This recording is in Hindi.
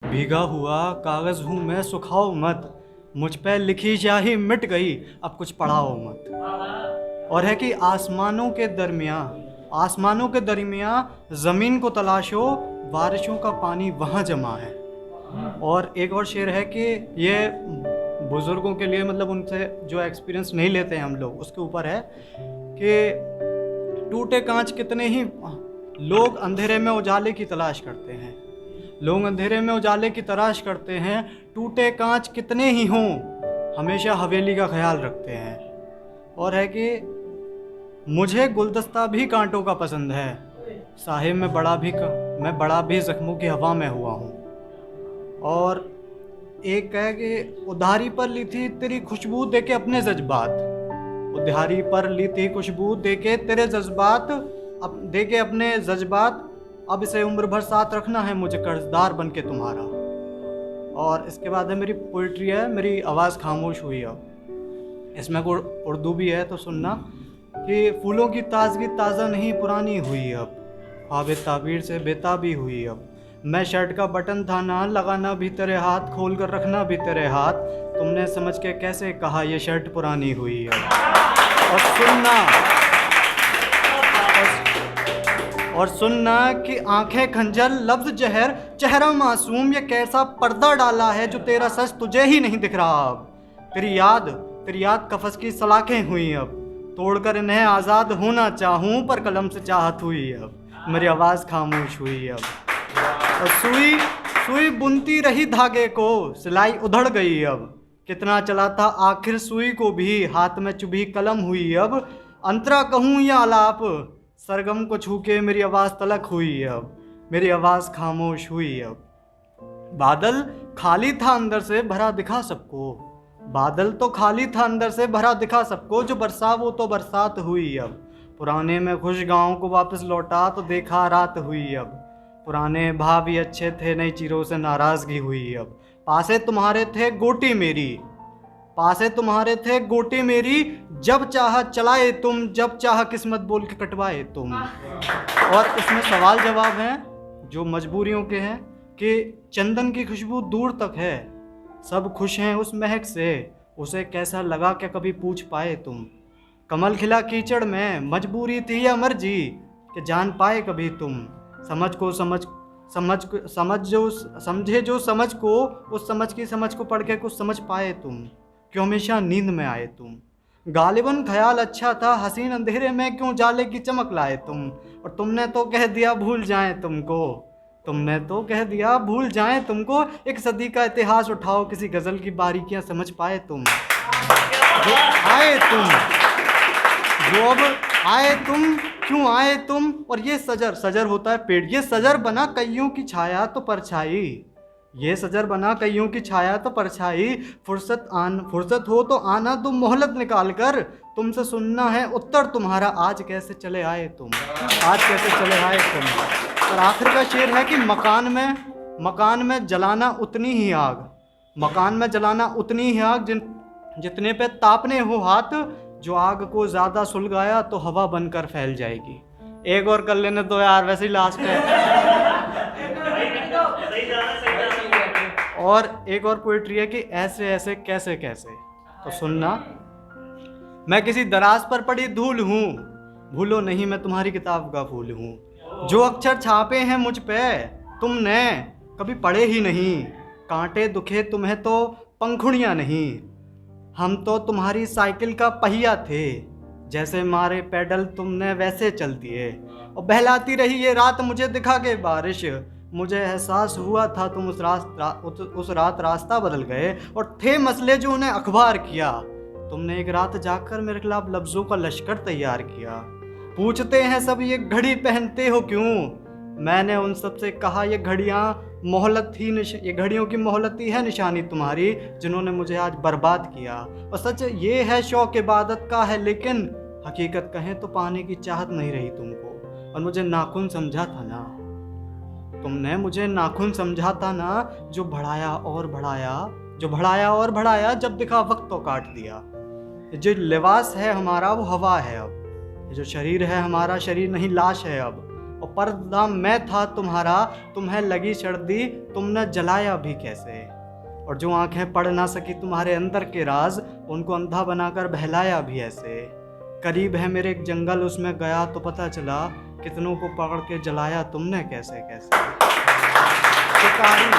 भीगा हुआ कागज़ हूँ मैं, सुखाओ मत। मुझ पे लिखी स्याही मिट गई, अब कुछ पढ़ाओ मत। और है कि आसमानों के दरमियाँ ज़मीन को तलाशो, बारिशों का पानी वहाँ जमा है। और एक और शेर है कि ये बुज़ुर्गों के लिए, मतलब उनसे जो एक्सपीरियंस नहीं लेते हैं हम लोग, उसके ऊपर है कि टूटे कांच कितने ही लोग अंधेरे में उजाले की तलाश करते हैं। लोग अंधेरे में उजाले की तलाश करते हैं, टूटे कांच कितने ही हों, हमेशा हवेली का ख्याल रखते हैं। और है कि मुझे गुलदस्ता भी कांटों का पसंद है, साहिब में बड़ा भी जख्मों की हवा में हुआ हूँ। और एक है कि उधारी पर ली थी तेरी खुशबू देके अपने जज्बात, उधारी पर ली थी खुशबू देके तेरे जज्बात, अब देके अपने जज्बात, अब इसे उम्र भर साथ रखना है मुझे कर्जदार बन के तुम्हारा। और इसके बाद है मेरी पोइट्री है, मेरी आवाज़ खामोश हुई अब। इसमें उर्दू भी है तो सुनना कि फूलों की ताजगी ताज़ा नहीं पुरानी हुई अब, ख्वाब ताबीर से बेताबी हुई अब। मैं शर्ट का बटन था ना लगाना भी तेरे हाथ, खोल कर रखना भी तेरे हाथ, तुमने समझ के कैसे कहा ये शर्ट पुरानी हुई अब। और सुनना कि आंखें खंजर लफ्ज जहर चेहरा मासूम, ये कैसा पर्दा डाला है जो तेरा सच तुझे ही नहीं दिख रहा अब। तेरी याद कफस की सलाखें हुई अब, तोड़कर इन्हें आज़ाद होना चाहूँ पर कलम से चाहत हुई अब, मेरी आवाज़ खामोश हुई अब। और सुई बुनती रही धागे को, सिलाई उधड़ गई अब, कितना चला था आखिर सुई को भी, हाथ में चुभी कलम हुई अब। अंतरा कहूँ या आलाप, सरगम को छू के मेरी आवाज़ तलक हुई अब, मेरी आवाज़ खामोश हुई अब। बादल खाली था अंदर से भरा दिखा सबको, बादल तो खाली था अंदर से भरा दिखा सबको, जो बरसा वो तो बरसात हुई अब। पुराने में खुश गाँव को वापस लौटा तो देखा रात हुई अब, पुराने भाव भी अच्छे थे नई चीरों से नाराज़गी हुई अब। पासे तुम्हारे थे गोटी मेरी, जब चाह चलाए तुम, जब चाह किस्मत बोल के कटवाए तुम। और इसमें सवाल जवाब हैं जो मजबूरियों के हैं कि चंदन की खुशबू दूर तक है, सब खुश हैं उस महक से, उसे कैसा लगा क्या कभी पूछ पाए तुम। कमल खिला कीचड़ में, मजबूरी थी या मर्जी कि जान पाए कभी तुम। समझे जो समझ को, उस समझ की समझ को पढ़ के कुछ समझ पाए तुम, क्यों हमेशा नींद में आए तुम। गालिबन ख्याल अच्छा था, हसीन अंधेरे में क्यों जाले की चमक लाए तुम। और तुमने तो कह दिया भूल जाएं तुमको, एक सदी का इतिहास उठाओ, किसी गज़ल की बारीकियां समझ पाए तुम। जो अब आए तुम, क्यों आए तुम। और ये सजर होता है पेड़, ये सजर बना कईयों की छाया तो परछाई, फुर्सत हो तो आना तुम मोहलत निकाल कर, तुमसे सुनना है उत्तर तुम्हारा, आज कैसे चले आए तुम। और आखिर का शेर है कि मकान में जलाना उतनी ही आग, जितने पे तापने हो हाथ, जो आग को ज़्यादा सुलगाया तो हवा बनकर फैल जाएगी। एक और कर लेने दो यार, वैसे ही लास्ट है। और एक और पोइट्री है कि ऐसे ऐसे कैसे कैसे। तो सुनना, मैं किसी दराज पर पड़ी धूल हूँ, भूलो नहीं मैं तुम्हारी किताब का फूल हूँ। जो अक्षर छापे हैं मुझ पे तुमने कभी पढ़े ही नहीं, कांटे दुखे तुम्हें तो पंखुड़ियाँ नहीं। हम तो तुम्हारी साइकिल का पहिया थे, जैसे मारे पैडल तुमने वैसे चल दिए। और बहलाती रही ये रात मुझे दिखा के बारिश, मुझे एहसास हुआ था तुम उस रात रास्ता बदल गए। और थे मसले जो उन्हें अखबार किया, तुमने एक रात जाकर मेरे खिलाफ लफ्ज़ों का लश्कर तैयार किया। पूछते हैं सब ये घड़ी पहनते हो क्यों, मैंने उन सब से कहा ये घड़ियों की मोहलत ही है निशानी तुम्हारी, जिन्होंने मुझे आज बर्बाद किया। और सच ये है शौक इबादत का है, लेकिन हकीकत कहें तो पाने की चाहत नहीं रही तुमको। और मुझे नाखून समझा था ना, तुमने मुझे नाखून समझा था ना, जो बढ़ाया और बढ़ाया, जब दिखा वक्त तो काट दिया। जो लिबास है हमारा वो हवा है अब, जो शरीर है हमारा शरीर नहीं लाश है अब। और पर्दा मैं था तुम्हारा, तुम्हें लगी सर्दी, तुमने जलाया भी कैसे। और जो आंखें पढ़ ना सकी तुम्हारे अंदर के राज, उनको अंधा बनाकर बहलाया भी ऐसे। करीब है मेरे एक जंगल, उसमें गया तो पता चला, कितनों को पकड़ के जलाया तुमने कैसे कैसे। शिकारी